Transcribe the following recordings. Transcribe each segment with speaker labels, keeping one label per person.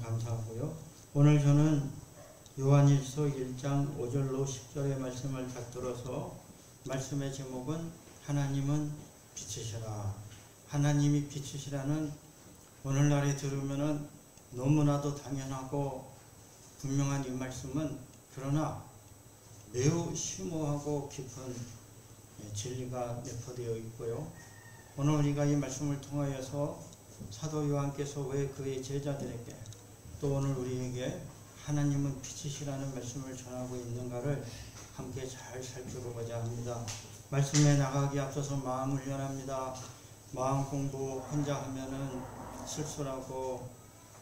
Speaker 1: 감사하고요. 오늘 저는 요한일서 1장 5절로 10절의 말씀을 받들어서 말씀의 제목은 하나님은 빛이시라. 하나님이 빛이시라는 오늘날에 들으면은 너무나도 당연하고 분명한 이 말씀은 그러나 매우 심오하고 깊은 진리가 내포되어 있고요. 오늘 우리가 이 말씀을 통하여서 사도 요한께서 왜 그의 제자들에게 또 오늘 우리에게 하나님은 빛이시라는 말씀을 전하고 있는가를 함께 잘 살펴보고자 합니다. 말씀에 나가기 앞서서 마음 훈련합니다. 마음 공부 혼자 하면은 쓸쓸하고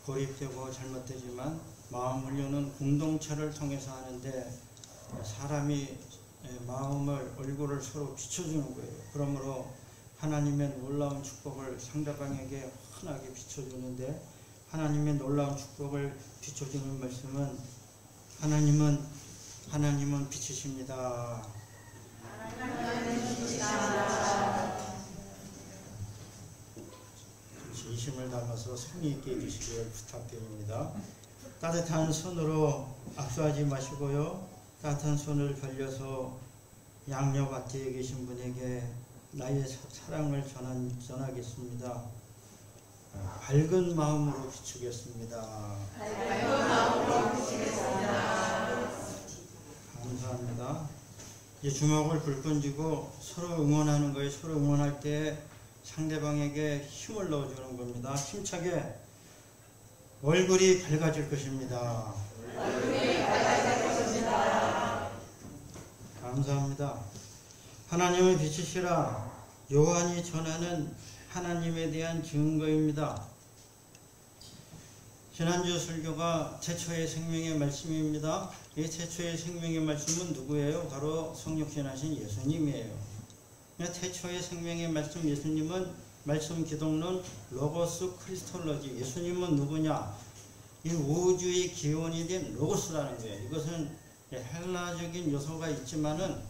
Speaker 1: 고립되고 잘못되지만 마음 훈련은 공동체를 통해서 하는데 사람이 마음을 얼굴을 서로 비춰주는 거예요. 그러므로 하나님의 놀라운 축복을 상대방에게 환하게 비춰주는데 하나님의 놀라운 축복을 비춰주는 말씀은 하나님은 빛이십니다. 진심을 담아서 성의 있게 해주시길 부탁드립니다. 따뜻한 손으로 압수하지 마시고요. 따뜻한 손을 벌려서 양옆 앞뒤에 계신 분에게 나의 사랑을 전하겠습니다. 밝은 마음으로 비추겠습니다. 감사합니다. 이 주먹을 불끈 쥐고 서로 응원하는 거예요. 서로 응원할 때 상대방에게 힘을 넣어주는 겁니다. 힘차게 얼굴이 밝아질 것입니다. 감사합니다. 하나님의 빛이시라. 요한이 전하는 하나님에 대한 증거입니다. 지난주 설교가 태초의 생명의 말씀입니다. 이 태초의 생명의 말씀은 누구예요? 바로 성육신하신 예수님이에요. 태초의 생명의 말씀 예수님은 말씀 기독론 로고스 크리스톨로지. 예수님은 누구냐? 이 우주의 기원이 된 로고스라는 거예요. 이것은 헬라적인 요소가 있지만은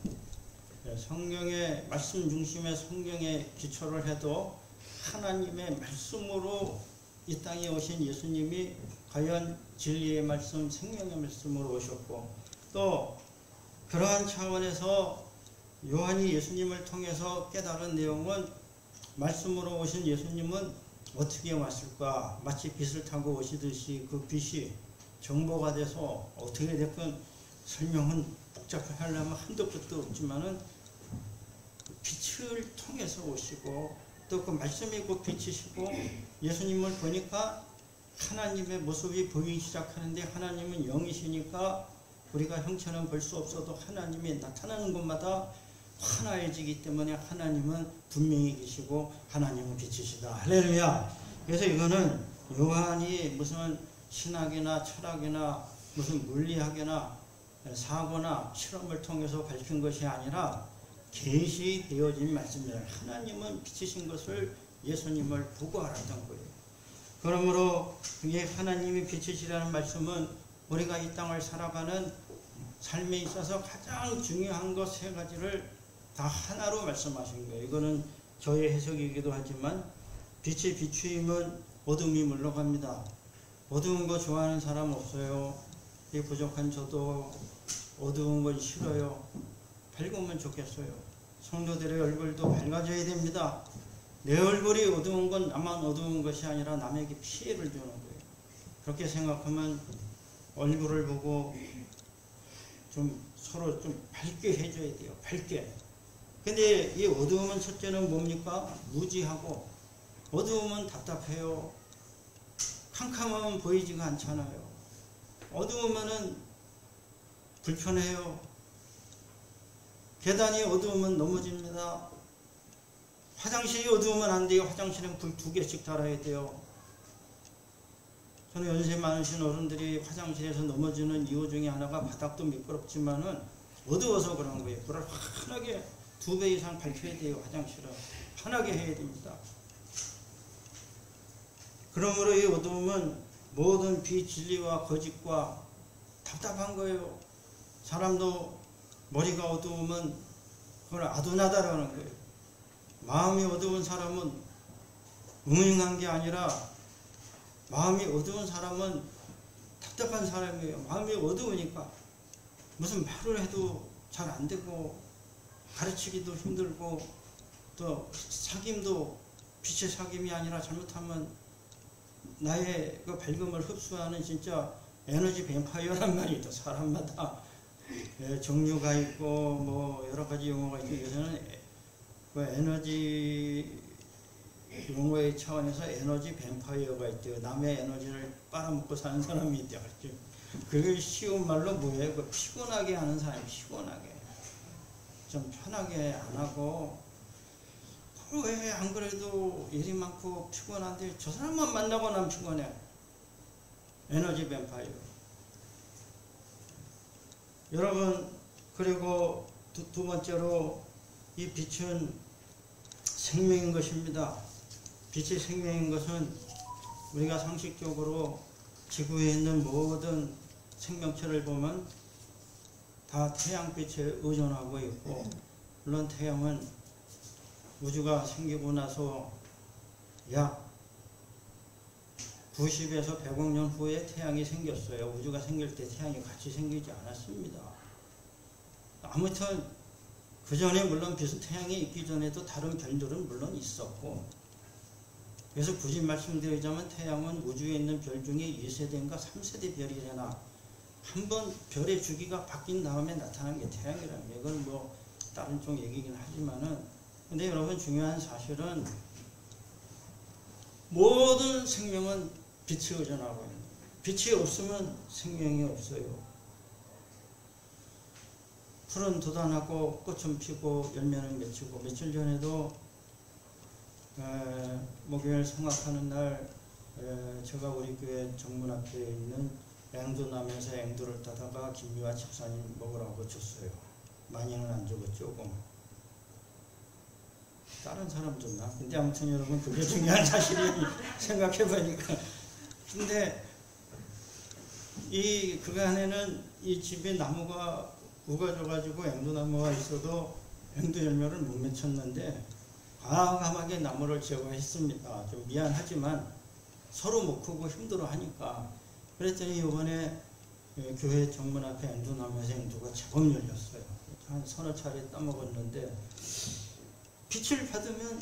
Speaker 1: 성경의 말씀 중심의 성경에 기초를 해도 하나님의 말씀으로 이 땅에 오신 예수님이 과연 진리의 말씀, 생명의 말씀으로 오셨고 또 그러한 차원에서 요한이 예수님을 통해서 깨달은 내용은 말씀으로 오신 예수님은 어떻게 왔을까? 마치 빛을 타고 오시듯이 그 빛이 정보가 돼서 어떻게 됐건 설명은 복잡하려면 한도 끝도 없지만은 빛을 통해서 오시고 또 그 말씀이 그 빛이시고 예수님을 보니까 하나님의 모습이 보이기 시작하는데 하나님은 영이시니까 우리가 형체는 볼 수 없어도 하나님이 나타나는 곳마다 환해지기 때문에 하나님은 분명히 계시고 하나님은 빛이시다. 할렐루야. 그래서 이거는 요한이 무슨 신학이나 철학이나 무슨 물리학이나 사고나 실험을 통해서 밝힌 것이 아니라 계시되어진 말씀이에요. 하나님은 빛이신 것을 예수님을 보고 알았던 거예요. 그러므로 이게 하나님이 빛이시라는 말씀은 우리가 이 땅을 살아가는 삶에 있어서 가장 중요한 것 세 가지를 다 하나로 말씀하신 거예요. 이거는 저의 해석이기도 하지만 빛이 비추이면 어둠이 물러갑니다. 어두운 거 좋아하는 사람 없어요. 이 부족한 저도 어두운 건 싫어요. 밝으면 좋겠어요. 성도들의 얼굴도 밝아져야 됩니다. 내 얼굴이 어두운 건 나만 어두운 것이 아니라 남에게 피해를 주는 거예요. 그렇게 생각하면 얼굴을 보고 좀 서로 좀 밝게 해줘야 돼요. 밝게. 근데 이 어두움은 첫째는 뭡니까? 무지하고 어두움은 답답해요. 캄캄하면 보이지가 않잖아요. 어두우면은 불편해요. 계단이 어두우면 넘어집니다. 화장실이 어두우면 안 돼요. 화장실은 불 2개씩 달아야 돼요. 저는 연세 많으신 어른들이 화장실에서 넘어지는 이유 중에 하나가 바닥도 미끄럽지만은 어두워서 그런 거예요. 불을 환하게 2배 이상 밝혀야 돼요. 화장실은 환하게 해야 됩니다. 그러므로 이 어두움은 모든 비진리와 거짓과 답답한 거예요. 사람도 머리가 어두우면 그걸 아둔하다라는 거예요. 마음이 어두운 사람은 음흉한 게 아니라 마음이 어두운 사람은 답답한 사람이에요. 마음이 어두우니까 무슨 말을 해도 잘 안 되고 가르치기도 힘들고 또 사귐도 빛의 사귐이 아니라 잘못하면 나의 그 밝음을 흡수하는 진짜 에너지 뱀파이어란 말이 또 사람마다 종류가 있고 뭐 여러 가지 용어가 있고 요새는 그 에너지 용어의 차원에서 에너지 뱀파이어가 있대요. 남의 에너지를 빨아먹고 사는 사람이 있대요. 그게 쉬운 말로 뭐예요? 그 피곤하게 하는 사람이 피곤하게 좀 편하게 안 하고 왜 안 그래도 일이 많고 피곤한데 저 사람만 만나고 난 피곤해. 에너지 뱀파이어. 여러분 그리고 두 번째로 이 빛은 생명인 것입니다. 빛이 생명인 것은 우리가 상식적으로 지구에 있는 모든 생명체를 보면 다 태양빛에 의존하고 있고 물론 태양은 우주가 생기고 나서 약 90에서 100억 년 후에 태양이 생겼어요. 우주가 생길 때 태양이 같이 생기지 않았습니다. 아무튼 그 전에 물론 빛은 태양이 있기 전에도 다른 별들은 물론 있었고 그래서 굳이 말씀드리자면 태양은 우주에 있는 별 중에 2세대인가 3세대 별이래나 한번 별의 주기가 바뀐 다음에 나타난 게 태양이라는 게 이건 뭐 다른 쪽 얘기긴 하지만은 근데 여러분 중요한 사실은 모든 생명은 빛에 의존하고 있는 거예요. 빛이 없으면 생명이 없어요. 풀은 돋아나고 꽃은 피고 열매는 맺히고 며칠 전에도 목요일 성악하는 날 제가 우리 교회 정문 앞에 있는 앵두나무에서 앵두를 따다가 김미화 집사님 먹으라고 줬어요. 많이는 안 주고 조금. 다른 사람 줬나? 근데 아무튼 여러분 그게 중요한 사실이 생각해보니까. 근데 그 안에는 이 집에 나무가 우거져가지고 앵두나무가 있어도 앵두 열매를 못 맺혔는데 과감하게 나무를 제거했습니다. 좀 미안하지만 서로 못 크고 힘들어하니까. 그랬더니 이번에 교회 정문 앞에 앵두나무에서 앵두가 제법 열렸어요. 한 서너 차례 따먹었는데 빛을 받으면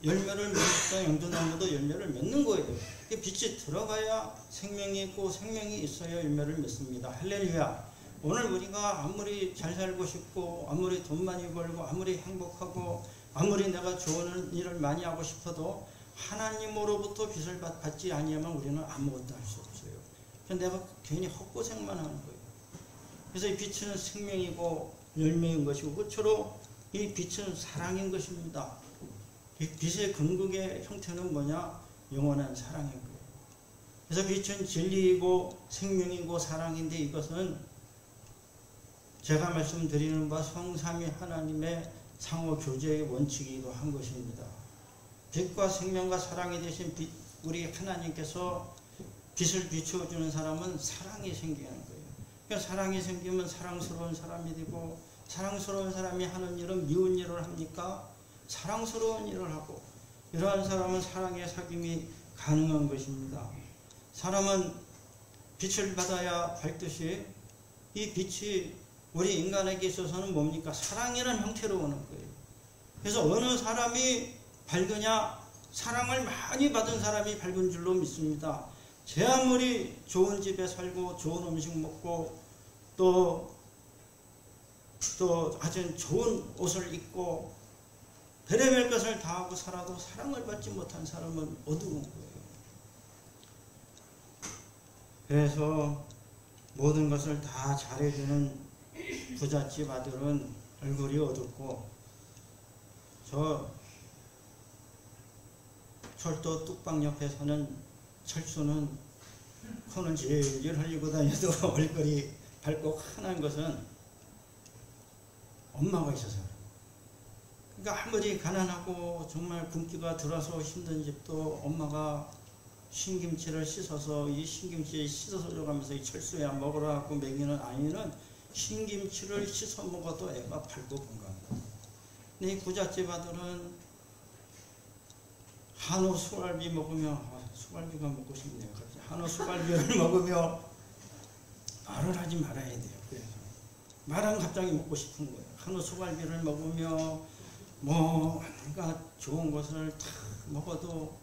Speaker 1: 열매를 맺었던 앵두나무도 열매를 맺는 거예요. 빛이 들어가야 생명이 있고 생명이 있어야 열매를 맺습니다. 할렐루야. 오늘 우리가 아무리 잘 살고 싶고 아무리 돈 많이 벌고 아무리 행복하고 아무리 내가 좋은 일을 많이 하고 싶어도 하나님으로부터 빛을 받지 아니하면 우리는 아무것도 할 수 없어요. 내가 괜히 헛고생만 하는 거예요. 그래서 이 빛은 생명이고 열매인 것이고 그처럼 이 빛은 사랑인 것입니다. 이 빛의 궁극의 형태는 뭐냐? 영원한 사랑인 거예요. 그래서 빛은 진리이고 생명이고 사랑인데 이것은 제가 말씀드리는 바 성삼위 하나님의 상호 교제의 원칙이기도 한 것입니다. 빛과 생명과 사랑이 되신 우리 하나님께서 빛을 비추어주는 사람은 사랑이 생기는 거예요. 그러니까 사랑이 생기면 사랑스러운 사람이 되고 사랑스러운 사람이 하는 일은 미운 일을 합니까? 사랑스러운 일을 하고 이러한 사람은 사랑의 사귐이 가능한 것입니다. 사람은 빛을 받아야 밝듯이 이 빛이 우리 인간에게 있어서는 뭡니까? 사랑이라는 형태로 오는 거예요. 그래서 어느 사람이 밝으냐? 사랑을 많이 받은 사람이 밝은 줄로 믿습니다. 제 아무리 좋은 집에 살고 좋은 음식 먹고 또 아주 좋은 옷을 입고 별의별 것을 다 하고 살아도 사랑을 받지 못한 사람은 어두운 거예요. 그래서 모든 것을 다 잘해주는 부잣집 아들은 얼굴이 어둡고 저 철도 뚝방 옆에 사는 철수는 코는 질질 흘리고 다녀도 얼굴이 밝고 환한 것은 엄마가 있어서 그러니까 아무리 가난하고 정말 굶기가 들어서 힘든 집도 엄마가 신김치를 씻어서 이 신김치 씻어서 줘가면서 이 철수야 먹으라 하고 먹이는 아이는 신김치를 씻어 먹어도 애가 밝고 건강해요. 근데 이 부잣집 아들은 한우 수갈비 먹으면 수갈비가 먹고 싶네요. 한우 수갈비를 먹으며 말을 하지 말아야 돼요. 그래서 말은 갑자기 먹고 싶은 거예요. 한우 수갈비를 먹으며 그러니까 좋은 것을 다 먹어도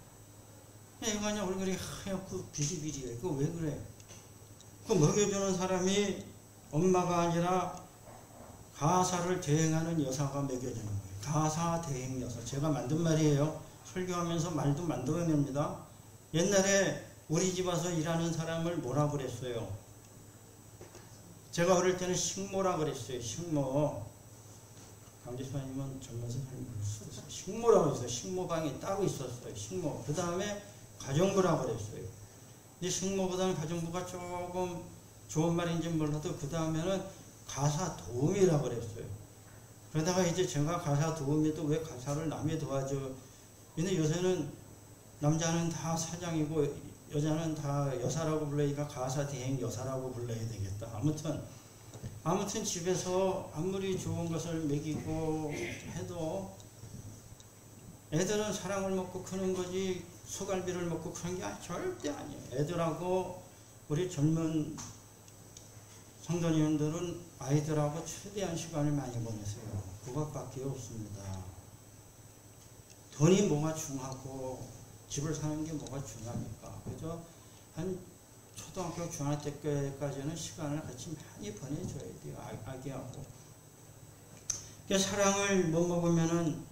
Speaker 1: 이거냐 얼굴이 하얗고 비리비리해. 그거 왜 그래? 그 먹여주는 사람이 엄마가 아니라 가사를 대행하는 여사가 먹여주는 거예요. 가사 대행 여사. 제가 만든 말이에요. 설교하면서 말도 만들어냅니다. 옛날에 우리 집 와서 일하는 사람을 뭐라 그랬어요? 제가 어릴 때는 식모라 그랬어요. 식모. 강지수님은 젊어서 잘 모를 수도 있어요. 식모라고 했어요. 식모방이 따로 있었어요. 식모. 그 다음에 가정부라 그랬어요. 근데 식모보다는 가정부가 조금 좋은 말인지 몰라도 그 다음에는 가사 도우미라 그랬어요. 그러다가 이제 제가 가사 도우미도 왜 가사를 남이 도와줘? 근데 요새는 남자는 다 사장이고 여자는 다 여사라고 불러니까 가사 대행 여사라고 불러야 되겠다. 아무튼 집에서 아무리 좋은 것을 먹이고 해도 애들은 사랑을 먹고 크는 거지 소갈비를 먹고 크는 게 절대 아니에요. 애들하고 우리 젊은 성도님들은 아이들하고 최대한 시간을 많이 보내세요. 그것밖에 없습니다. 돈이 뭐가 중요하고 집을 사는 게 뭐가 중요합니까? 그죠? 한 초등학교 중학교 때까지는 시간을 같이 많이 보내줘야 돼요. 아기하고. 그러니까 사랑을 못 먹으면은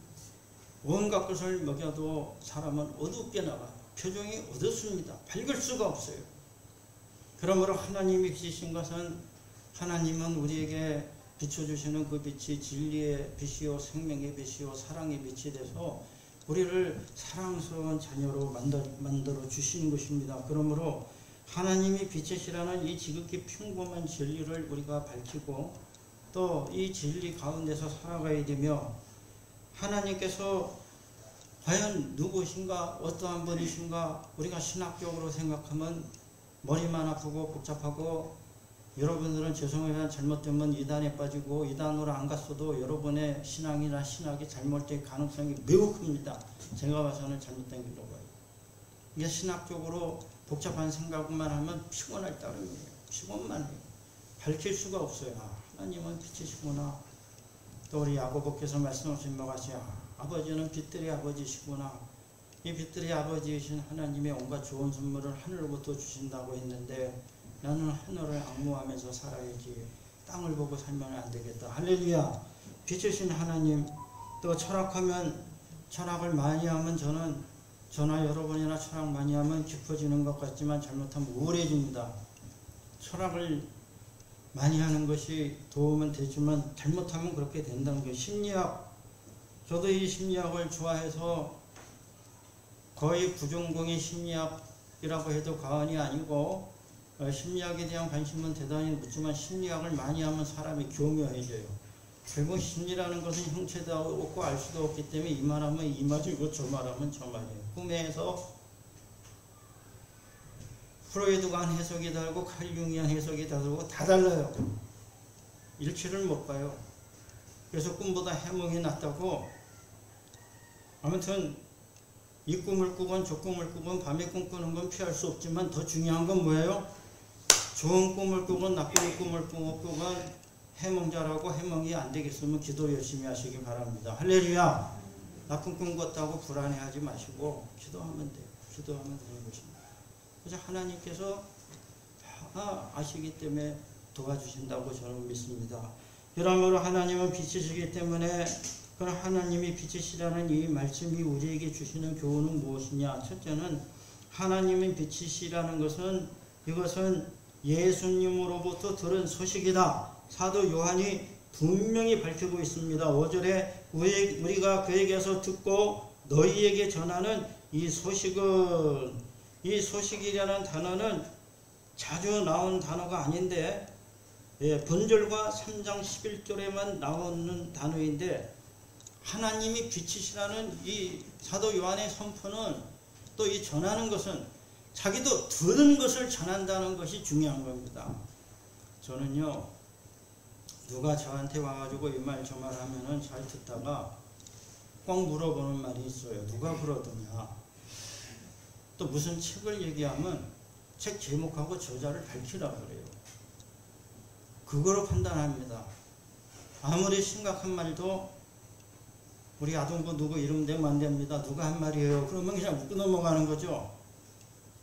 Speaker 1: 온갖 것을 먹여도 사람은 어둡게 나가요. 표정이 어둡습니다. 밝을 수가 없어요. 그러므로 하나님이 빚으신 것은 하나님은 우리에게 비춰주시는 그 빛이 진리의 빛이요 생명의 빛이요 사랑의 빛이 돼서 우리를 사랑스러운 자녀로 만들어 주시는 것입니다. 그러므로 하나님이 빛이시라는 이 지극히 평범한 진리를 우리가 밝히고 또 이 진리 가운데서 살아가야 되며 하나님께서 과연 누구신가 어떠한 분이신가 우리가 신학적으로 생각하면 머리만 아프고 복잡하고 여러분들은 죄송하지만 잘못되면 이단에 빠지고 이단으로 안 갔어도 여러분의 신앙이나 신학이 잘못될 가능성이 매우 큽니다. 제가 봐서는 잘못된 길로 가요. 이게 신학적으로 복잡한 생각만 하면 피곤할 따름이에요. 피곤만 해요. 밝힐 수가 없어요. 하나님은 빛이시구나. 또 우리 야고보께서 말씀하신 것 같이 아버지는 빛들의 아버지시구나. 이 빛들의 아버지이신 하나님의 온갖 좋은 선물을 하늘로부터 주신다고 했는데 나는 하늘을 악무하면서 살아야지 땅을 보고 살면 안 되겠다. 할렐루야. 빛이신 하나님. 또 철학을 많이 하면 저나 여러분이나 철학 많이 하면 깊어지는 것 같지만 잘못하면 우울해집니다. 철학을 많이 하는 것이 도움은 되지만 잘못하면 그렇게 된다는 게 심리학. 저도 이 심리학을 좋아해서 거의 부전공의 심리학이라고 해도 과언이 아니고 심리학에 대한 관심은 대단히 높지만 심리학을 많이 하면 사람이 교묘해져요. 결국 심리라는 것은 형체도 없고 알 수도 없기 때문에 이 말하면 이 말이고 저 말하면 저 말이에요. 꿈에서 프로이드가 한 해석이 다르고 칼 융이 한 해석이 다르고 다 달라요. 일치를 못 봐요. 그래서 꿈보다 해몽이 낫다고. 아무튼 이 꿈을 꾸건 저 꿈을 꾸건 밤에 꿈꾸는 건 피할 수 없지만 더 중요한 건 뭐예요? 좋은 꿈을 꾸건 나쁜 꿈을 꾸건 해몽자라고 해몽이 안 되겠으면 기도 열심히 하시기 바랍니다. 할렐루야. 나쁜 꿈 꿨다고 불안해하지 마시고 기도하면 돼요. 기도하면 되는 것입니다. 그래서 하나님께서 다 아시기 때문에 도와주신다고 저는 믿습니다. 그러므로 하나님은 빛이시기 때문에 그런 하나님이 빛이시라는 이 말씀이 우리에게 주시는 교훈은 무엇이냐? 첫째는 하나님이 빛이시라는 것은 이것은 예수님으로부터 들은 소식이다. 사도 요한이 분명히 밝히고 있습니다. 5절에 우리가 그에게서 듣고 너희에게 전하는 이 소식은, 이 소식이라는 단어는 자주 나온 단어가 아닌데 본절과 3장 11절에만 나오는 단어인데 하나님이 빛이시라는 이 사도 요한의 선포는 또 이 전하는 것은 자기도 들은 것을 전한다는 것이 중요한 겁니다. 저는요 누가 저한테 와가지고 이 말 저 말 하면은 잘 듣다가 꼭 물어보는 말이 있어요. 누가 그러더냐. 또 무슨 책을 얘기하면 책 제목하고 저자를 밝히라 그래요. 그거로 판단합니다. 아무리 심각한 말도 우리 아동부 누구 이름 대면 안 됩니다. 누가 한 말이에요. 그러면 그냥 웃고 넘어가는 거죠.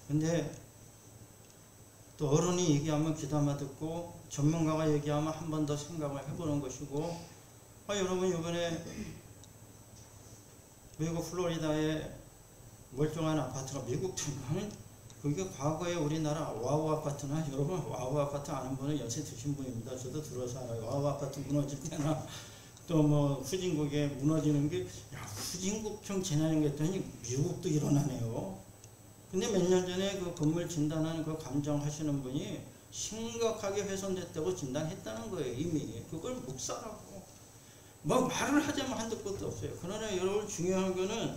Speaker 1: 근데 또 어른이 얘기하면 귀담아 듣고 전문가가 얘기하면 한 번 더 생각을 해보는 것이고, 여러분 이번에 미국 플로리다에 멀쩡한 아파트가 미국 들어가는 그게 과거에 우리나라 와우 아파트나, 여러분 와우 아파트 아는 분은 연세 드신 분입니다. 저도 들어서 알아요. 와우 아파트 무너질 때나 또 뭐 후진국에 무너지는 게, 야, 후진국형 재난이 했더니 미국도 일어나네요. 근데 몇 년 전에 그 건물 진단하는 그 감정하시는 분이 심각하게 훼손됐다고 진단했다는 거예요. 이미 그걸 묵살하고 뭐 말을 하자면 한두 것도 없어요. 그러나 여러분 중요한 거는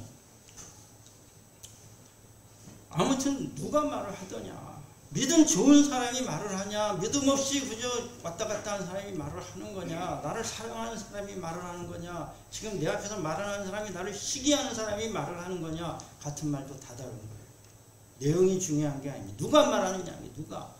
Speaker 1: 아무튼 누가 말을 하더냐, 믿음 좋은 사람이 말을 하냐, 믿음 없이 그저 왔다 갔다 하는 사람이 말을 하는 거냐, 나를 사랑하는 사람이 말을 하는 거냐, 지금 내 앞에서 말하는 사람이 나를 시기하는 사람이 말을 하는 거냐, 같은 말도 다 다른 거예요. 내용이 중요한 게 아니에요. 누가 말하느냐, 누가.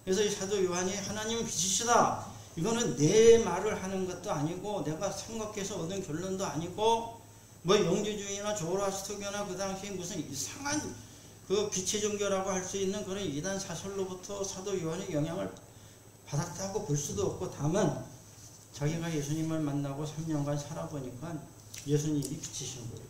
Speaker 1: 그래서 이 사도 요한이 하나님은 빛이시다, 이거는 내 말을 하는 것도 아니고 내가 생각해서 얻은 결론도 아니고 뭐 영주주의나 조라스터교나 그 당시에 무슨 이상한 그 빛의 종교라고 할 수 있는 그런 이단 사설로부터 사도 요한의 영향을 받았다고 볼 수도 없고, 다만 자기가 예수님을 만나고 3년간 살아보니까 예수님이 빛이신 거예요.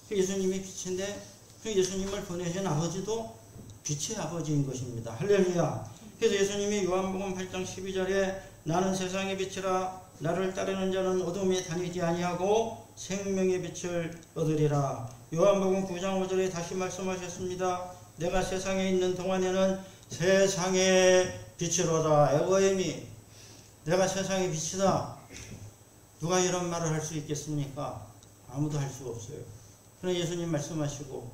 Speaker 1: 그 예수님이 빛인데 그 예수님을 보내신 아버지도 빛의 아버지인 것입니다. 할렐루야. 그래서 예수님이 요한복음 8장 12절에 나는 세상의 빛이라, 나를 따르는 자는 어둠에 다니지 아니하고 생명의 빛을 얻으리라. 요한복음 9장 5절에 다시 말씀하셨습니다. 내가 세상에 있는 동안에는 세상의 빛이로다. 에고엠이, 내가 세상의 빛이다. 누가 이런 말을 할 수 있겠습니까? 아무도 할 수 없어요. 그러나 예수님 말씀하시고,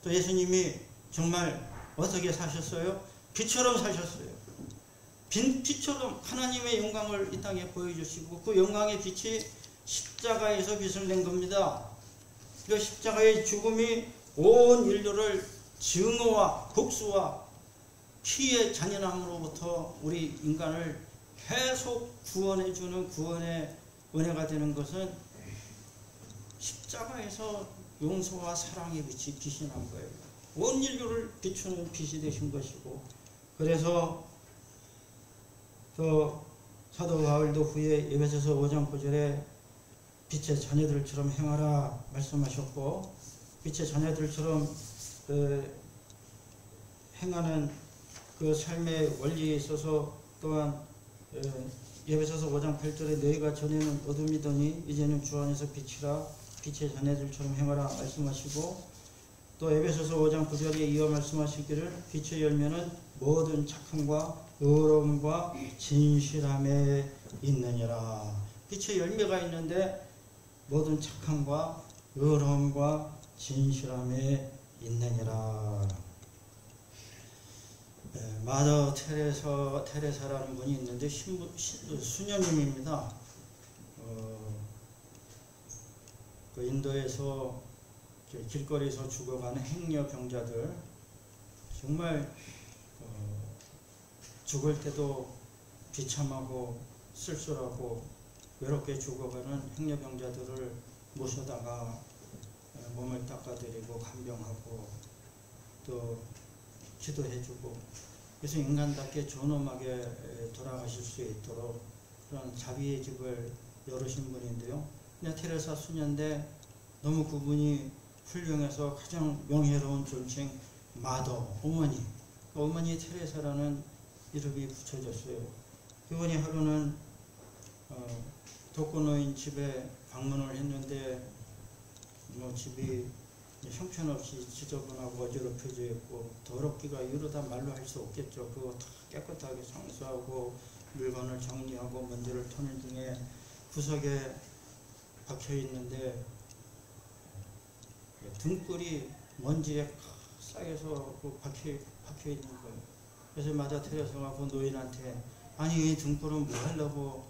Speaker 1: 또 예수님이 정말 어떻게 사셨어요? 빛처럼 사셨어요. 빛처럼 하나님의 영광을 이 땅에 보여주시고, 그 영광의 빛이 십자가에서 빛을 낸 겁니다. 그 십자가의 죽음이 온 인류를 증오와 복수와 피의 잔인함으로부터 우리 인간을 계속 구원해주는 구원의 은혜가 되는 것은 십자가에서 용서와 사랑의 빛이 난 거예요. 온 인류를 비추는 빛이 되신 것이고, 그래서 또 사도 바울도 후에 에베소서 5장 9절에 빛의 자녀들처럼 행하라 말씀하셨고, 빛의 자녀들처럼 행하는 그 삶의 원리에 있어서 또한 에베소서 5장 8절에 너희가 전에는 어둠이더니 이제는 주 안에서 빛이라, 빛의 자녀들처럼 행하라 말씀하시고, 또 에베소서 5장 9절에 이어 말씀하시기를 빛의 열매는 모든 착함과 의로움과 진실함에 있느니라. 빛의 열매가 있는데 모든 착함과 의로움과 진실함에 있느니라. 마더 테레사라는 분이 있는데 수녀님입니다. 그 인도에서 길거리에서 죽어가는 행여병자들, 정말 죽을 때도 비참하고 쓸쓸하고 외롭게 죽어가는 행여병자들을 모셔다가 몸을 닦아드리고 간병하고 또 기도해주고, 그래서 인간답게 존엄하게 돌아가실 수 있도록 그런 자비의 집을 열으신 분인데요. 그냥 테레사 수녀인데 너무 그분이 훌륭해서 가장 명예로운 존칭 마더, 어머니 테레사라는 이름이 붙여졌어요. 그분이 하루는 독거노인 집에 방문을 했는데 뭐 집이 형편없이 지저분하고 어지럽혀져 있고 더럽기가 이러다 말로 할 수 없겠죠. 그거 다 깨끗하게 청소하고 물건을 정리하고 먼지를 터는 등의 구석에 박혀 있는데 등불이 먼지에 쌓여서 박혀 있는 거예요. 그래서 마다 테레사가 그 노인한테, 아니 이 등불은 뭐 하려고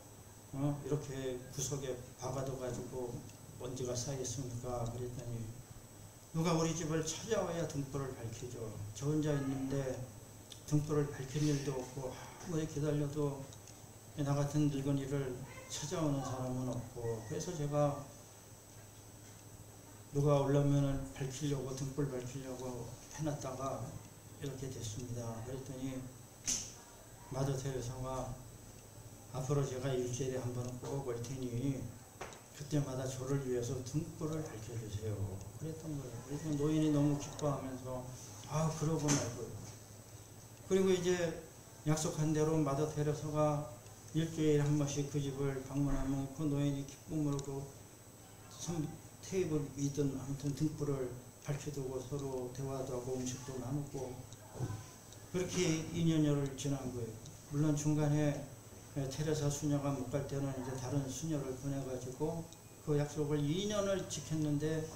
Speaker 1: 이렇게 구석에 박아둬가지고 먼지가 쌓였습니까? 그랬더니 누가 우리 집을 찾아와야 등불을 밝히죠. 저 혼자 있는데 등불을 밝힐 일도 없고 아무리 기다려도 나 같은 늙은이를 찾아오는 사람은 없고, 그래서 제가 누가 올라오면 밝히려고, 등불 밝히려고 해놨다가 이렇게 됐습니다. 그랬더니 마더 테레사가 앞으로 제가 일주일에 한 번은 꼭 올 테니 그때마다 저를 위해서 등불을 밝혀주세요. 그랬던 거예요. 그래서 노인이 너무 기뻐하면서 그러고 말고요. 그리고 이제 약속한 대로 마더 테레사가 일주일에 한 번씩 그 집을 방문하면 그 노인이 기쁨으로 그 테이블 위든 아무튼 등불을 밝혀두고 서로 대화도 하고 음식도 나누고 그렇게 2년여를 지난 거예요. 물론 중간에 테레사 수녀가 못 갈 때는 이제 다른 수녀를 보내가지고 그 약속을 2년을 지켰는데,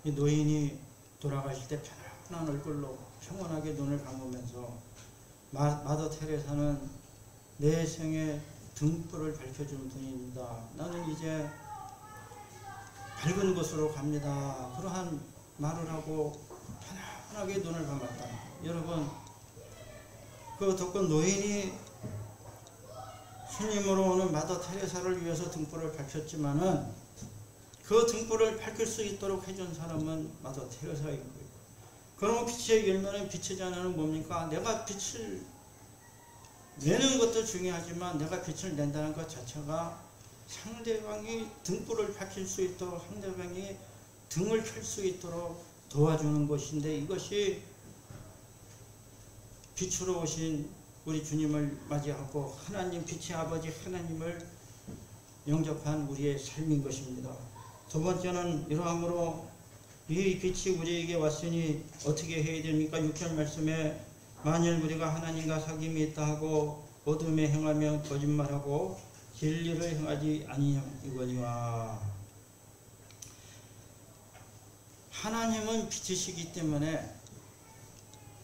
Speaker 1: 이 노인이 돌아가실 때 편안한 얼굴로 평온하게 눈을 감으면서 마더 테레사는 내 생에 등불을 밝혀준 분입니다. 나는 이제 밝은 곳으로 갑니다. 그러한 말을 하고 편안하게 눈을 감았다. 여러분, 그 독건 노인이 스님으로 오는 마더 테레사를 위해서 등불을 밝혔지만은 그 등불을 밝힐 수 있도록 해준 사람은 마더 테레사인 거예요. 그러면 빛의 열매는 빛의 자녀는 뭡니까? 내가 빛을 내는 것도 중요하지만 내가 빛을 낸다는 것 자체가 상대방이 등불을 밝힐 수 있도록, 상대방이 등을 켤 수 있도록 도와주는 것인데, 이것이 빛으로 오신 우리 주님을 맞이하고 하나님, 빛의 아버지 하나님을 영접한 우리의 삶인 것입니다. 두 번째는 이러함으로 이 빛이 우리에게 왔으니 어떻게 해야 됩니까? 6절 말씀에 만일 우리가 하나님과 사귐이 있다 하고 어둠에 행하며 거짓말하고 진리를 행하지 아니하거니와. 하나님은 빛이시기 때문에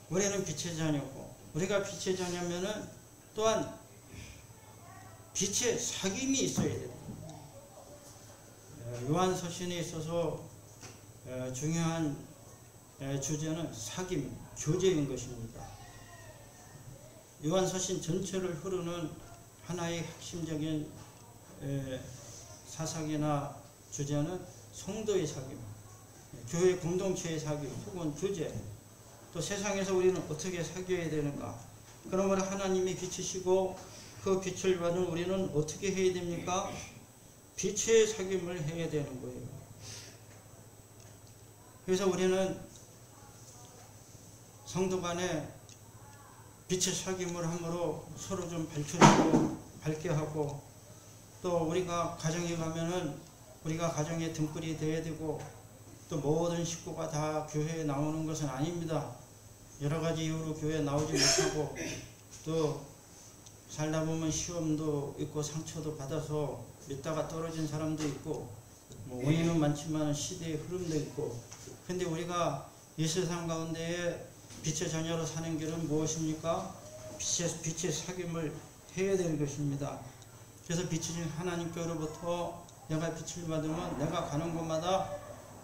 Speaker 1: 우리는 빛의 자녀고, 우리가 빛의 자녀면은 또한 빛의 사귐이 있어야 됩니다. 요한서신에 있어서 중요한 주제는 사귐, 교제인 것입니다. 요한서신 전체를 흐르는 하나의 핵심적인 사상이나 주제는 성도의 사귐, 교회 공동체의 사귐 혹은 교제, 또 세상에서 우리는 어떻게 사귀어야 되는가. 그러므로 하나님이 빛이시고 그 빛을 받은 우리는 어떻게 해야 됩니까? 빛의 사귐을 해야 되는 거예요. 그래서 우리는 성도 간에 빛의 사귐을 함으로 서로 좀 밝혀주고 밝게 하고, 또 우리가 가정에 가면은 우리가 가정의 등불이 되어야 되고, 또 모든 식구가 다 교회에 나오는 것은 아닙니다. 여러 가지 이유로 교회에 나오지 못하고, 또 살다 보면 시험도 있고 상처도 받아서 믿다가 떨어진 사람도 있고, 원인은 많지만 시대의 흐름도 있고, 근데 우리가 이 세상 가운데에 빛의 자녀로 사는 길은 무엇입니까? 빛의 사귐을 해야 되는 것입니다. 그래서 빛이신 하나님께로부터 내가 빛을 받으면 내가 가는 곳마다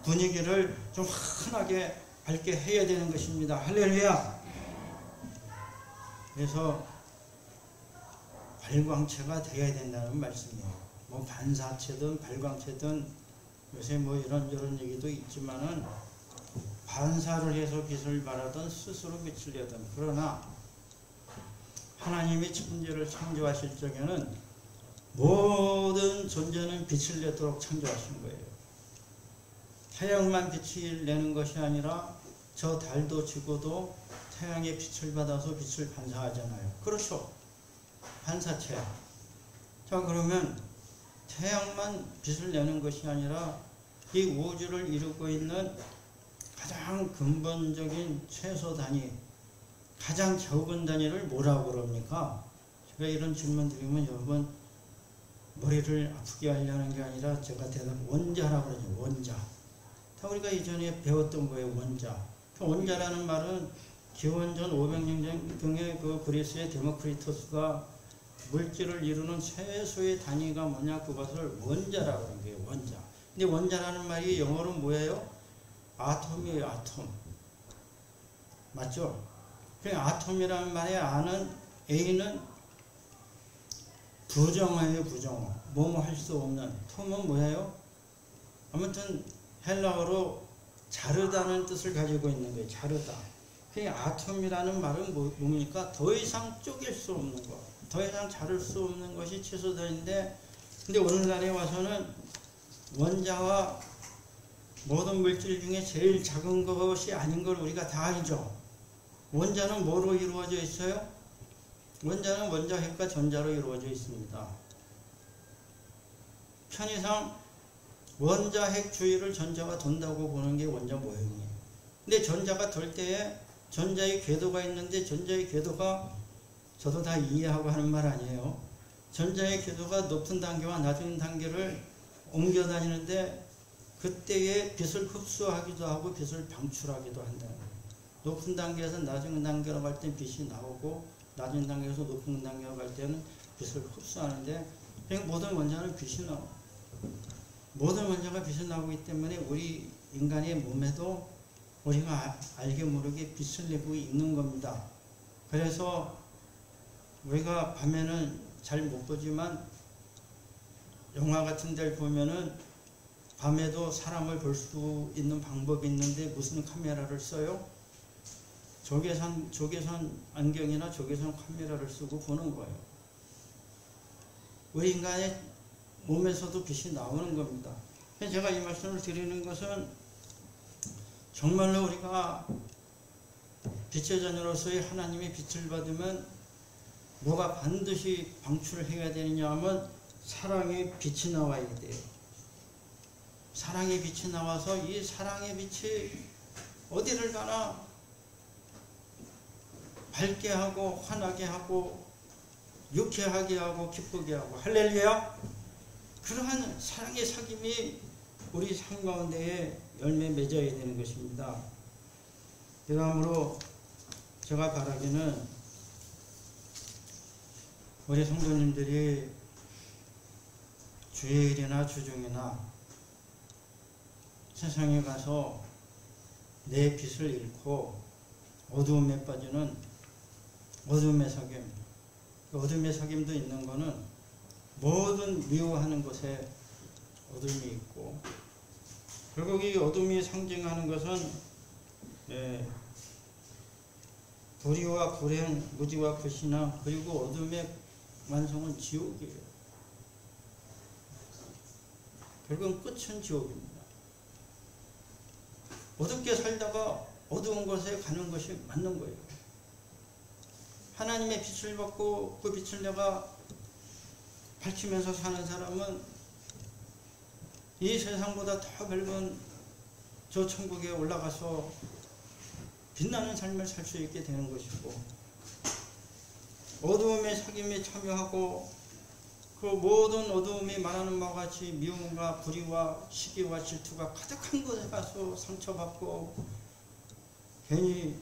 Speaker 1: 분위기를 좀 환하게 밝게 해야 되는 것입니다. 할렐루야! 그래서 발광체가 되어야 된다는 말씀이에요. 뭐 반사체든 발광체든 요새 뭐 이런저런 얘기도 있지만은, 반사를 해서 빛을 발하든 스스로 빛을 내든, 그러나 하나님이 천지를 창조하실 적에는 모든 존재는 빛을 내도록 창조하신 거예요. 태양만 빛을 내는 것이 아니라 저 달도 지구도 태양의 빛을 받아서 빛을 반사하잖아요. 그렇죠? 반사체. 자, 그러면 태양만 빛을 내는 것이 아니라 이 우주를 이루고 있는 가장 근본적인 최소 단위, 가장 적은 단위를 뭐라고 그럽니까? 제가 이런 질문 드리면 여러분 머리를 아프게 하려는 게 아니라 제가 대답, 원자라고 그러죠. 원자. 다 우리가 이전에 배웠던 거예요. 원자. 그 원자라는 말은 기원전 500년경에 그 그리스의 데모크리토스가 물질을 이루는 최소의 단위가 뭐냐, 그것을 원자라고 하는 거예요. 원자. 근데 원자라는 말이 영어로 뭐예요? 아톰이에요. 아톰. 맞죠? 그 아톰이라는 말에 아는 A는 부정어예요, 부정어. 뭐뭐 할 수 없는. 톰은 뭐예요? 아무튼 헬라어로 자르다는 뜻을 가지고 있는 거예요. 자르다. 그 아톰이라는 말은 뭡니까? 더 이상 쪼갤 수 없는 것, 더 이상 자를 수 없는 것이 최소단인데, 근데 오늘날에 와서는 원자와 모든 물질 중에 제일 작은 것이 아닌 걸 우리가 다 알죠. 원자는 뭐로 이루어져 있어요? 원자는 원자핵과 전자로 이루어져 있습니다. 편의상 원자핵 주위를 전자가 돈다고 보는 게 원자 모형이에요. 근데 전자가 돌 때에 전자의 궤도가 있는데, 전자의 궤도가 저도 다 이해하고 하는 말 아니에요. 전자의 궤도가 높은 단계와 낮은 단계를 옮겨 다니는데, 그때에 빛을 흡수하기도 하고 빛을 방출하기도 한다는 거예요. 높은 단계에서 낮은 단계로 갈 때는 빛이 나오고, 낮은 단계에서 높은 단계로 갈 때는 빛을 흡수하는데, 모든 원자는 빛이 나와요. 모든 원자가 빛이 나오기 때문에 우리 인간의 몸에도 우리가 알게 모르게 빛을 내고 있는 겁니다. 그래서 우리가 밤에는 잘 못 보지만 영화 같은 데를 보면은 밤에도 사람을 볼 수 있는 방법이 있는데 무슨 카메라를 써요? 조개선 안경이나 조개선 카메라를 쓰고 보는 거예요. 우리 인간의 몸에서도 빛이 나오는 겁니다. 제가 이 말씀을 드리는 것은 정말로 우리가 빛의 자녀로서의 하나님의 빛을 받으면 뭐가 반드시 방출해야 되느냐 하면 사랑의 빛이 나와야 돼요. 사랑의 빛이 나와서 이 사랑의 빛이 어디를 가나 밝게 하고 환하게 하고 유쾌하게 하고 기쁘게 하고, 할렐루야. 그러한 사랑의 사귐이 우리 삶 가운데에 열매 맺어야 되는 것입니다. 그러므로 제가 바라기는 우리 성도님들이 주일이나 주중이나 세상에 가서 내 빛을 잃고 어두움에 빠지는 어둠의 사귐, 어둠의 사귐도 있는 거는 모든 미워하는 것에 어둠이 있고, 결국 이 어둠이 상징하는 것은 불의와 불행, 무지와 불신앙, 그리고 어둠의 완성은 지옥이에요. 결국은 끝은 지옥입니다. 어둡게 살다가 어두운 곳에 가는 것이 맞는 거예요. 하나님의 빛을 받고 그 빛을 내가 밝히면서 사는 사람은 이 세상보다 더 밝은 저 천국에 올라가서 빛나는 삶을 살 수 있게 되는 것이고, 어두움의 사귐에 참여하고 그 모든 어두움이 말하는 바와 같이 미움과 불의와 시기와 질투가 가득한 곳에 가서 상처받고 괜히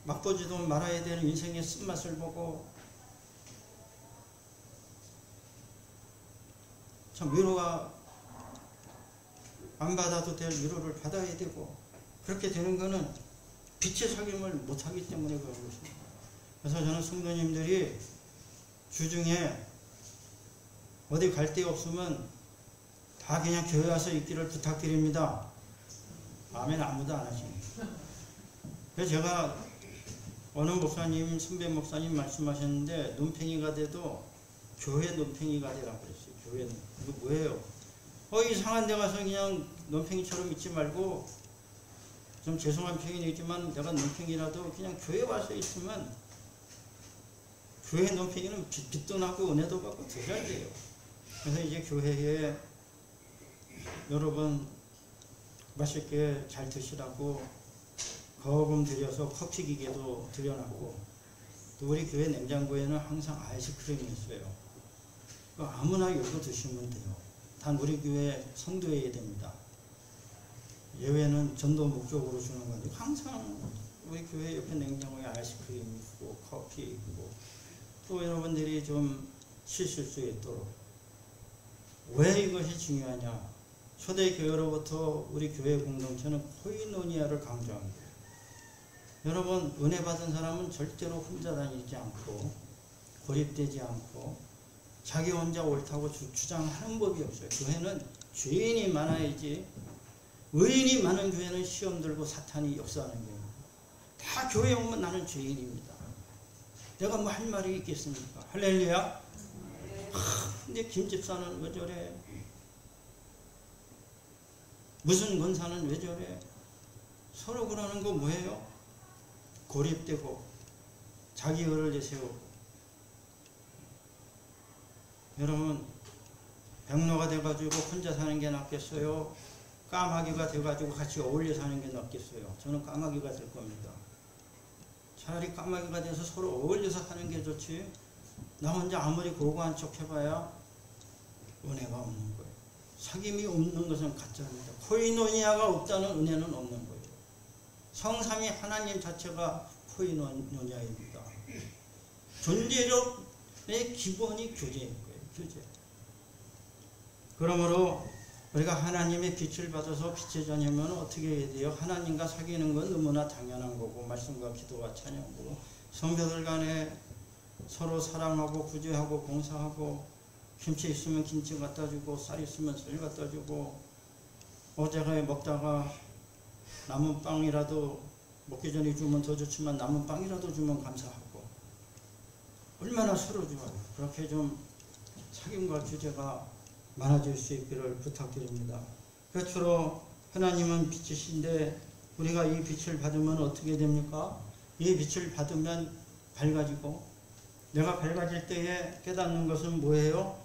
Speaker 1: 맛보지도 말아야 되는 인생의 쓴맛을 보고 참 위로가 안 받아도 될 위로를 받아야 되고, 그렇게 되는 거는 빛의 사귐을 못하기 때문에 그런 것입니다. 그래서 저는 성도님들이 주중에 어디 갈 데 없으면 다 그냥 교회 와서 있기를 부탁드립니다. 아멘. 아무도 안 하십니다. 그래서 제가 어느 목사님, 선배 목사님 말씀하셨는데 논팽이가 돼도 교회 논팽이가 되라고 그랬어요. 교회는. 이거 뭐예요? 이상한 데 가서 그냥 논팽이처럼 있지 말고, 좀 죄송한 표현이지만 내가 논팽이라도 그냥 교회 와서 있으면 교회 논팽이는 빚도 나고 은혜도 받고 더 잘 돼요. 그래서 이제 교회에 여러분 맛있게 잘 드시라고 거금 들여서 커피 기계도 들여놨고, 또 우리 교회 냉장고에는 항상 아이스크림이 있어요. 아무나 열고 드시면 돼요. 단 우리 교회 성도여야 됩니다. 예외는 전도 목적으로 주는 건데, 항상 우리 교회 옆에 냉장고에 아이스크림 있고 커피 있고, 또 여러분들이 좀 쉬실 수 있도록. 왜 이것이 중요하냐? 초대교회로부터 우리 교회 공동체는 코이노니아를 강조합니다. 여러분, 은혜 받은 사람은 절대로 혼자 다니지 않고 고립되지 않고 자기 혼자 옳다고 주장하는 법이 없어요. 교회는 죄인이 많아야지, 의인이 많은 교회는 시험 들고 사탄이 역사하는 거예요. 다 교회 오면 나는 죄인입니다. 내가 뭐 할 말이 있겠습니까? 할렐루야. 근데 김 집사는 왜 저래? 무슨 권사는 왜 저래? 서로 그러는 거 뭐예요? 고립되고 자기 의를 내세우고. 여러분, 백로가 돼가지고 혼자 사는 게 낫겠어요? 까마귀가 돼가지고 같이 어울려 사는 게 낫겠어요? 저는 까마귀가 될 겁니다. 차라리 까마귀가 돼서 서로 어울려서 사는 게 좋지, 나 혼자 아무리 고고한 척 해봐야 은혜가 없는 거예요. 사귐이 없는 것은 가짜입니다. 코이노니아가 없다는 은혜는 없는 거예요. 성삼위 하나님 자체가 코이노니아입니다. 존재력의 기본이 교제인 거예요. 교제. 그러므로 우리가 하나님의 빛을 받아서 빛의 자녀면 어떻게 해야 돼요? 하나님과 사귀는 건 너무나 당연한 거고, 말씀과 기도와 찬양고, 성도들 간에 서로 사랑하고 구제하고 봉사하고, 김치 있으면 김치 갖다 주고, 쌀 있으면 쌀 갖다 주고, 어제가 먹다가 남은 빵이라도 먹기 전에 주면 더 좋지만 남은 빵이라도 주면 감사하고, 얼마나 서로 좋아요. 그렇게 좀 사귐과 주제가 많아질 수 있기를 부탁드립니다. 끝으로 하나님은 빛이신데 우리가 이 빛을 받으면 어떻게 됩니까? 이 빛을 받으면 밝아지고, 내가 밝아질 때에 깨닫는 것은 뭐예요?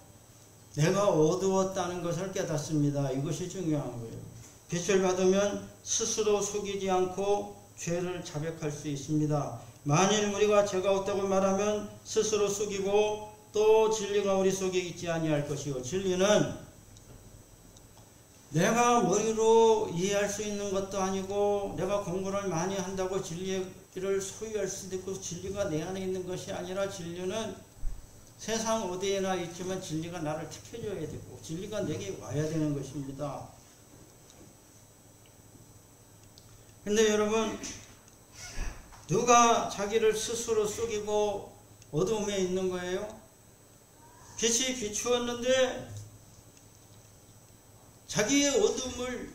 Speaker 1: 내가 어두웠다는 것을 깨닫습니다. 이것이 중요한 거예요. 빛을 받으면 스스로 속이지 않고 죄를 자백할 수 있습니다. 만일 우리가 죄가 없다고 말하면 스스로 속이고 또 진리가 우리 속에 있지 아니할 것이요. 진리는 내가 머리로 이해할 수 있는 것도 아니고, 내가 공부를 많이 한다고 진리를 소유할 수도 있고, 진리가 내 안에 있는 것이 아니라, 진리는 세상 어디에나 있지만 진리가 나를 택해줘야 되고 진리가 내게 와야 되는 것입니다. 근데 여러분, 누가 자기를 스스로 속이고 어둠에 있는 거예요? 빛이 비추었는데 자기의 어둠을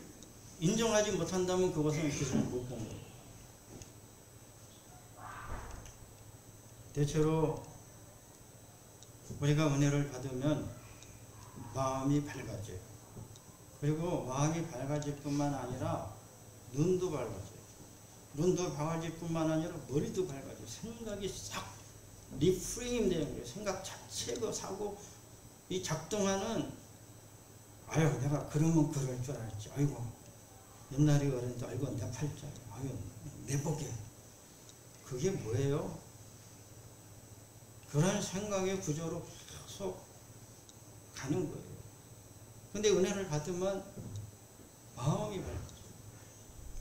Speaker 1: 인정하지 못한다면 그것은 빛을 못 본 거예요. 대체로 우리가 은혜를 받으면 마음이 밝아져요. 그리고 마음이 밝아질 뿐만 아니라 눈도 밝아져요. 눈도 밝아질 뿐만 아니라 머리도 밝아져요. 생각이 싹 리프레임 되는 거예요. 생각 자체가 사고 이 작동하는, 아유 내가 그러면 그럴 줄 알았지, 아이고 옛날에 그랬는데, 아이고 내 팔자, 아유 내 복에, 그게 뭐예요? 그런 생각의 구조로 계속 가는 거예요. 근데 은혜를 받으면 마음이 밝아져요.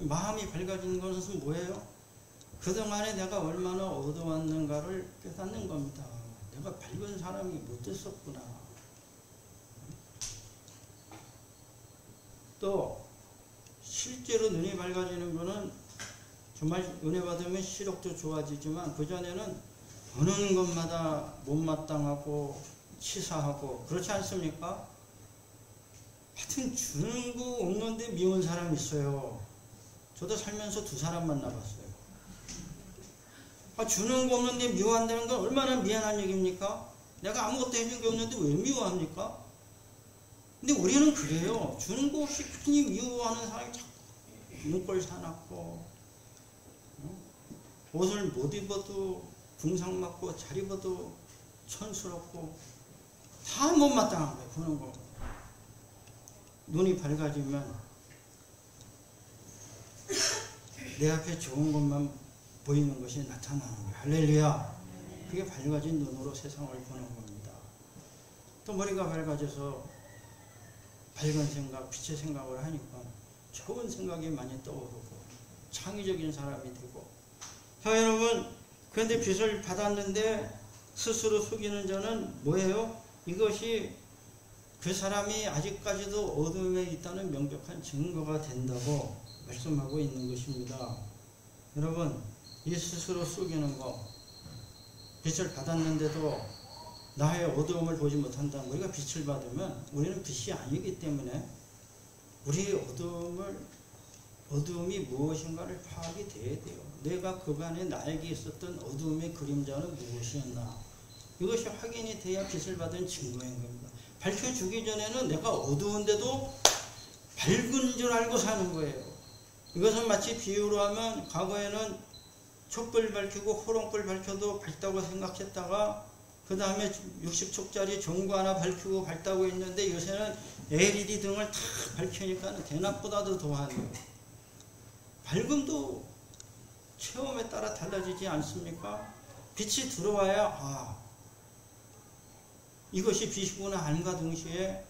Speaker 1: 마음이 밝아지는 것은 뭐예요? 그동안에 내가 얼마나 어두웠는가를 깨닫는 겁니다. 내가 밝은 사람이 못됐었구나. 또 실제로 눈이 밝아지는 것은 정말 은혜 받으면 시력도 좋아지지만, 그전에는 보는 것마다 못마땅하고 치사하고 그렇지 않습니까? 하여튼 주는 거 없는데 미운 사람 있어요. 저도 살면서 2사람 만나봤어요. 주는 거 없는데 미워한다는 건 얼마나 미안한 얘기입니까? 내가 아무것도 해준 게 없는데 왜 미워합니까? 근데 우리는 그래요. 주는 거 없이 괜히 미워하는 사람이 자꾸 눈꼴 사납고, 옷을 못 입어도 궁상 맞고, 잘 입어도 촌스럽고, 다 못마땅한 거예요. 보는 거. 눈이 밝아지면 내 앞에 좋은 것만 보이는 것이 나타나는 거예요. 할렐루야. 그게 밝아진 눈으로 세상을 보는 겁니다. 또 머리가 밝아져서 밝은 생각, 빛의 생각을 하니까 좋은 생각이 많이 떠오르고 창의적인 사람이 되고. 자, 여러분, 그런데 빛을 받았는데 스스로 속이는 자는 뭐예요? 이것이 그 사람이 아직까지도 어둠에 있다는 명백한 증거가 된다고 말씀하고 있는 것입니다. 여러분, 이 스스로 속이는 거, 빛을 받았는데도 나의 어두움을 보지 못한다. 우리가 빛을 받으면 우리는 빛이 아니기 때문에 우리의 어두움이 무엇인가를 파악이 돼야 돼요. 내가 그간에 나에게 있었던 어두움의 그림자는 무엇이었나. 이것이 확인이 돼야 빛을 받은 증거인 겁니다. 밝혀주기 전에는 내가 어두운데도 밝은 줄 알고 사는 거예요. 이것은 마치 비유로 하면 과거에는 촛불 밝히고 호롱불 밝혀도 밝다고 생각했다가 그 다음에 60촉짜리 전구 하나 밝히고 밝다고 했는데 요새는 LED 등을 다 밝히니까 대낮보다도 더하네요. 밝음도 체험에 따라 달라지지 않습니까? 빛이 들어와야 이것이 빛이구나 함과 동시에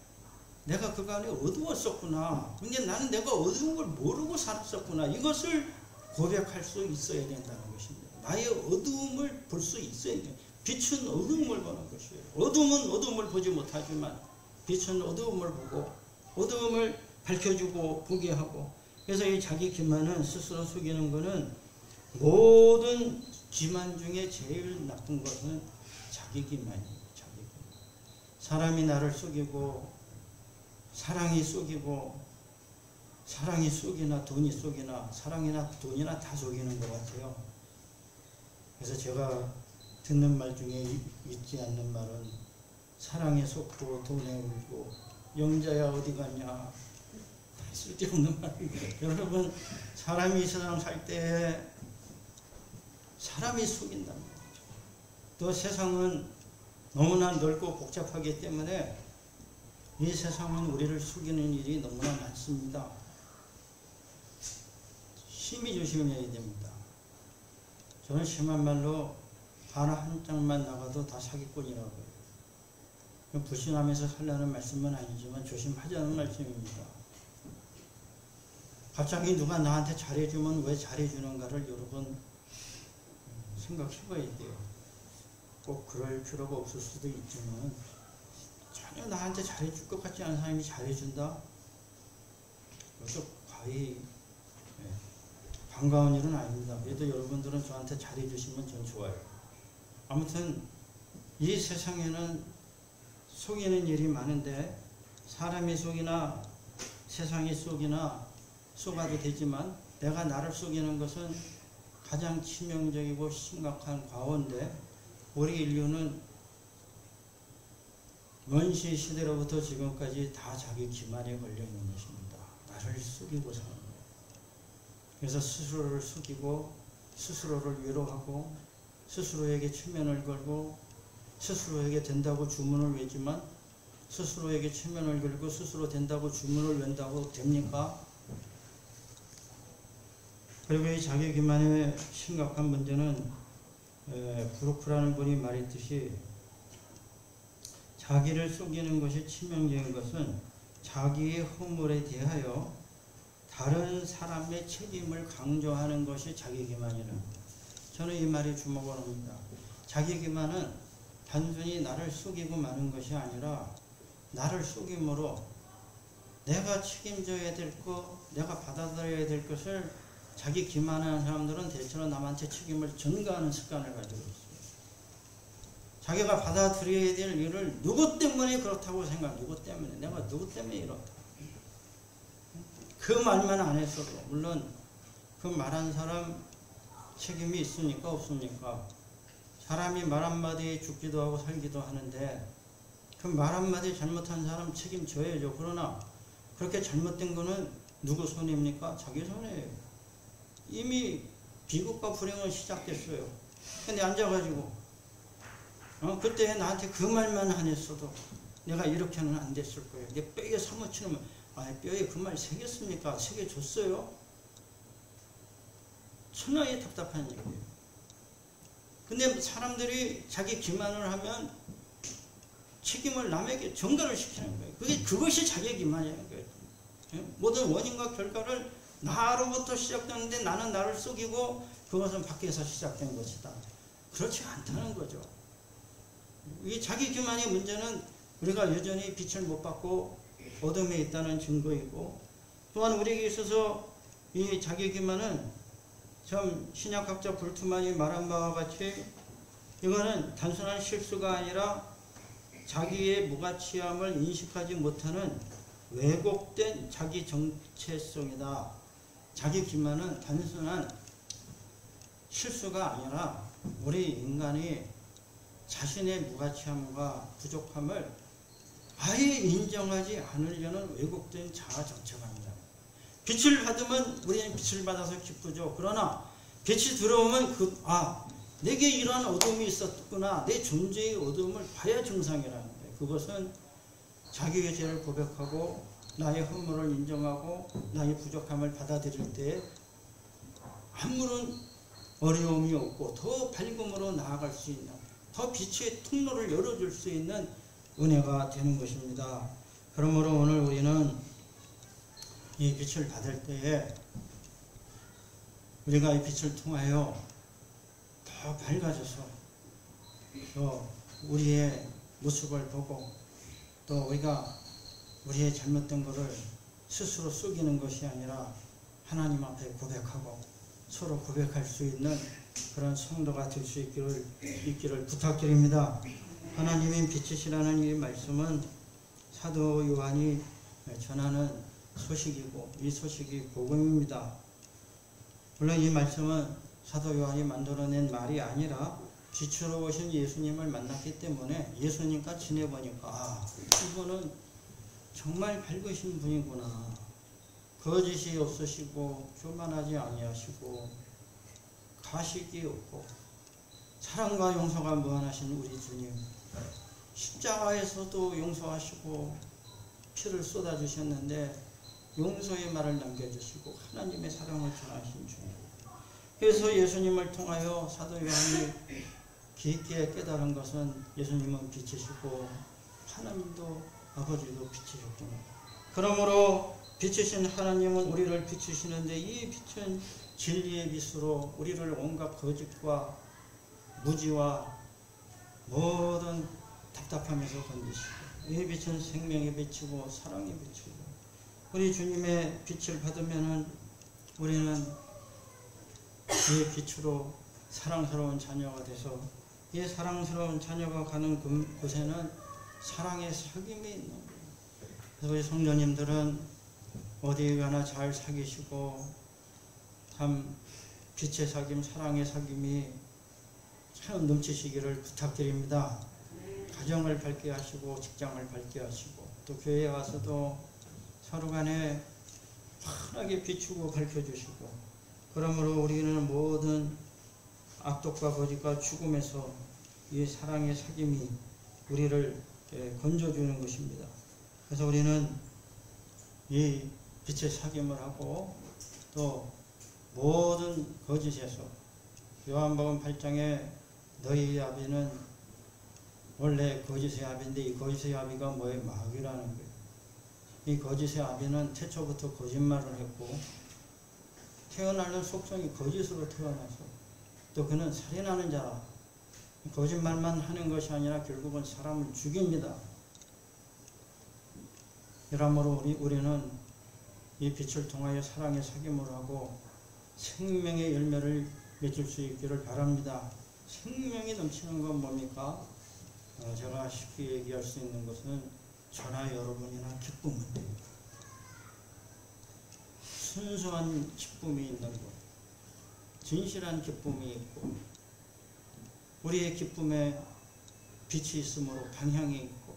Speaker 1: 내가 그간에 어두웠었구나. 근데 나는 내가 어두운 걸 모르고 살았었구나. 이것을 고백할 수 있어야 된다는 것입니다. 나의 어두움을 볼 수 있어야 돼요. 빛은 어두움을 보는 것이에요. 어둠은 어두움을 보지 못하지만 빛은 어두움을 보고 어두움을 밝혀주고 보게 하고, 그래서 이 자기 기만은, 스스로 속이는 것은 모든 기만 중에 제일 나쁜 것은 자기 기만이에요. 자기 기만. 사람이 나를 속이고 사랑이 속이고, 사랑이 속이나 돈이 속이나 사랑이나 돈이나 다 속이는 것 같아요. 그래서 제가 듣는 말 중에 잊지 않는 말은 사랑에 속고 돈에 울고 영자야 어디 갔냐. 쓸데없는 말이에요. 여러분, 사람이 이 세상 살 때 사람이 속인단 말이죠. 또 세상은 너무나 넓고 복잡하기 때문에 이 세상은 우리를 속이는 일이 너무나 많습니다. 심히 조심해야 됩니다. 저는 심한 말로 하나 한 장만 나가도 다 사기꾼이라고 해요. 불신하면서 살라는 말씀은 아니지만 조심하자는 말씀입니다. 갑자기 누가 나한테 잘해주면 왜 잘해주는가를 여러 번 생각해봐야 돼요. 꼭 그럴 필요가 없을 수도 있지만 전혀 나한테 잘해줄 것 같지 않은 사람이 잘해준다? 그것도 거의 반가운 일은 아닙니다. 그래도 여러분들은 저한테 잘해주시면 전 좋아요. 아무튼 이 세상에는 속이는 일이 많은데 사람이 속이나 세상이 속이나 속아도 되지만 내가 나를 속이는 것은 가장 치명적이고 심각한 과오인데, 우리 인류는 원시 시대로부터 지금까지 다 자기 기만에 걸려 있는 것입니다. 나를 속이고 사는 거예요. 그래서 스스로를 속이고 스스로를 위로하고 스스로에게 체면을 걸고 스스로에게 된다고 주문을 외지만 스스로에게 체면을 걸고 스스로 된다고 주문을 웬다고 됩니까? 그리고 이 자기 기만의 심각한 문제는 브루크라는 분이 말했듯이 자기를 속이는 것이 치명적인 것은 자기의 허물에 대하여 다른 사람의 책임을 강조하는 것이 자기 기만이라는 거예요. 저는 이 말에 주목을 합니다. 자기 기만은 단순히 나를 속이고 마는 것이 아니라 나를 속임으로 내가 책임져야 될 것, 내가 받아들여야 될 것을 자기 기만하는 사람들은 대체로 남한테 책임을 전가하는 습관을 가지고 있어요. 자기가 받아들여야 될 일을 누구 때문에 그렇다고 누구 때문에, 내가 누구 때문에 이렇다. 그 말만 안 했어도, 물론 그 말한 사람 책임이 있습니까? 없습니까? 사람이 말 한마디에 죽기도 하고 살기도 하는데 그 말 한마디 잘못한 사람 책임져야죠. 그러나 그렇게 잘못된 거는 누구 손입니까? 자기 손이에요. 이미 비극과 불행은 시작됐어요. 근데 앉아가지고 그때 나한테 그 말만 안 했어도 내가 이렇게는 안 됐을 거예요. 내 뼈에 사무치는 뼈에 그 말 새겼습니까? 새겨줬어요? 천하에 답답한 얘기예요. 근데 사람들이 자기 기만을 하면 책임을 남에게 전가를 시키는 거예요. 그것이 자기 기만이라는 거예요. 모든 원인과 결과를 나로부터 시작되는데 나는 나를 속이고 그것은 밖에서 시작된 것이다. 그렇지 않다는 거죠. 이 자기 기만의 문제는 우리가 여전히 빛을 못 받고 어둠에 있다는 증거이고, 또한 우리에게 있어서 이 자기 기만은 참 신약학자 불트만이 말한 바와 같이 이거는 단순한 실수가 아니라 자기의 무가치함을 인식하지 못하는 왜곡된 자기 정체성이다. 자기 기만은 단순한 실수가 아니라 우리 인간이 자신의 무가치함과 부족함을 아예 인정하지 않으려는 왜곡된 자아 정체감이다. 빛을 받으면 우리는 빛을 받아서 기쁘죠. 그러나 빛이 들어오면 내게 이러한 어둠이 있었구나. 내 존재의 어둠을 봐야 정상이라는 거예요. 그것은 자기의 죄를 고백하고 나의 허물을 인정하고 나의 부족함을 받아들일 때 아무런 어려움이 없고 더 밝음으로 나아갈 수 있는, 더 빛의 통로를 열어줄 수 있는 은혜가 되는 것입니다. 그러므로 오늘 우리는 이 빛을 받을 때에 우리가 이 빛을 통하여 더 밝아져서 또 우리의 모습을 보고 또 우리가 우리의 잘못된 것을 스스로 속이는 것이 아니라 하나님 앞에 고백하고 서로 고백할 수 있는 그런 성도가 될 수 있기를 부탁드립니다. 하나님의 빛이시라는 이 말씀은 사도 요한이 전하는 소식이고 이 소식이 복음입니다. 물론 이 말씀은 사도 요한이 만들어낸 말이 아니라 빛으로 오신 예수님을 만났기 때문에 예수님과 지내보니까 이분은 정말 밝으신 분이구나. 거짓이 없으시고 교만하지 아니하시고 가식이 없고 사랑과 용서가 무한하신 우리 주님, 십자가에서도 용서하시고 피를 쏟아주셨는데 용서의 말을 남겨주시고 하나님의 사랑을 전하신 주님. 그래서 예수님을 통하여 사도 요한이 깊게 깨달은 것은 예수님은 빛이시고 하나님도 아버지도 빛이셨구나. 그러므로 빛이신 하나님은 우리를 비추시는데 이 빛은 진리의 빛으로 우리를 온갖 거짓과 무지와 모든 답답함에서 건지시고 이 빛은 생명의 빛이고 사랑의 빛이고 우리 주님의 빛을 받으면은 우리는 이 빛으로 사랑스러운 자녀가 돼서 이 사랑스러운 자녀가 가는 곳에는 사랑의 사귐이 있는 거예요. 그래서 우리 성도님들은 어디 가나 잘 사귀시고 참 빛의 사귐, 사랑의 사귐이 참 넘치시기를 부탁드립니다. 가정을 밝게 하시고 직장을 밝게 하시고 또 교회에 와서도 서로 간에 환하게 비추고 밝혀주시고 그러므로 우리는 모든 악독과 거짓과 죽음에서 이 사랑의 사귐이 우리를 건져주는 것입니다. 그래서 우리는 이 빛의 사귐을 하고 또 모든 거짓에서 요한복음 8장에 너희 아비는 원래 거짓의 아비인데 이 거짓의 아비가 뭐예요? 마귀라는 거예요. 이 거짓의 아비는 태초부터 거짓말을 했고 태어나는 속성이 거짓으로 태어나서 또 그는 살인하는 자라. 거짓말만 하는 것이 아니라 결국은 사람을 죽입니다. 이러므로 우리는 이 빛을 통하여 사랑의 사귐을 하고 생명의 열매를 맺을 수 있기를 바랍니다. 생명이 넘치는 건 뭡니까? 제가 쉽게 얘기할 수 있는 것은 저나 여러분이나 기쁨은 순수한 기쁨이 있는 것, 진실한 기쁨이 있고 우리의 기쁨에 빛이 있으므로 방향이 있고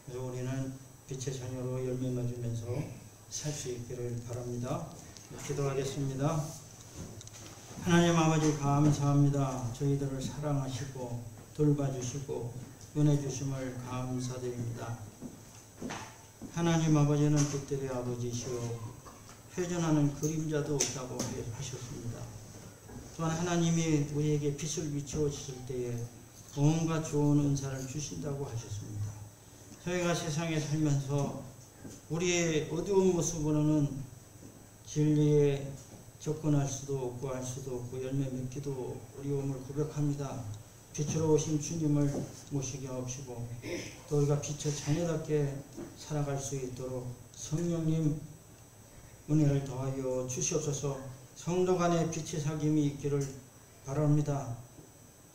Speaker 1: 그래서 우리는 빛의 자녀로 열매 맺으면서 살 수 있기를 바랍니다. 기도하겠습니다. 하나님 아버지 감사합니다. 저희들을 사랑하시고 돌봐주시고 은혜 주심을 감사드립니다. 하나님 아버지는 빛들의 아버지시오 회전하는 그림자도 없다고 하셨습니다. 또한 하나님이 우리에게 빛을 비추어 주실 때에 온갖 좋은 은사를 주신다고 하셨습니다. 저희가 세상에 살면서 우리의 어두운 모습으로는 진리에 접근할 수도 없고 알 수도 없고 열매 맺기도 어려움을 고백합니다. 빛으로 오신 주님을 모시게 하옵시고 또 우리가 빛의 자녀답게 살아갈 수 있도록 성령님 은혜를 더하여 주시옵소서. 성도 간의 빛의 사귐이 있기를 바랍니다.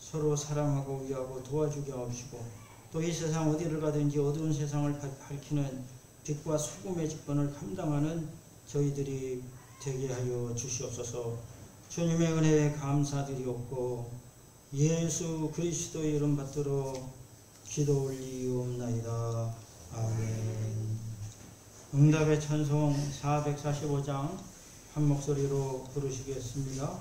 Speaker 1: 서로 사랑하고 위하고 도와주게 하시고 또 이 세상 어디를 가든지 어두운 세상을 밝히는 빛과 소금의 직분을 감당하는 저희들이 되게 하여 주시옵소서. 주님의 은혜에 감사드리옵고 예수 그리스도의 이름 받들어 기도 올리옵나이다. 아멘. 응답의 찬송 445장 한 목소리로 부르시겠습니다.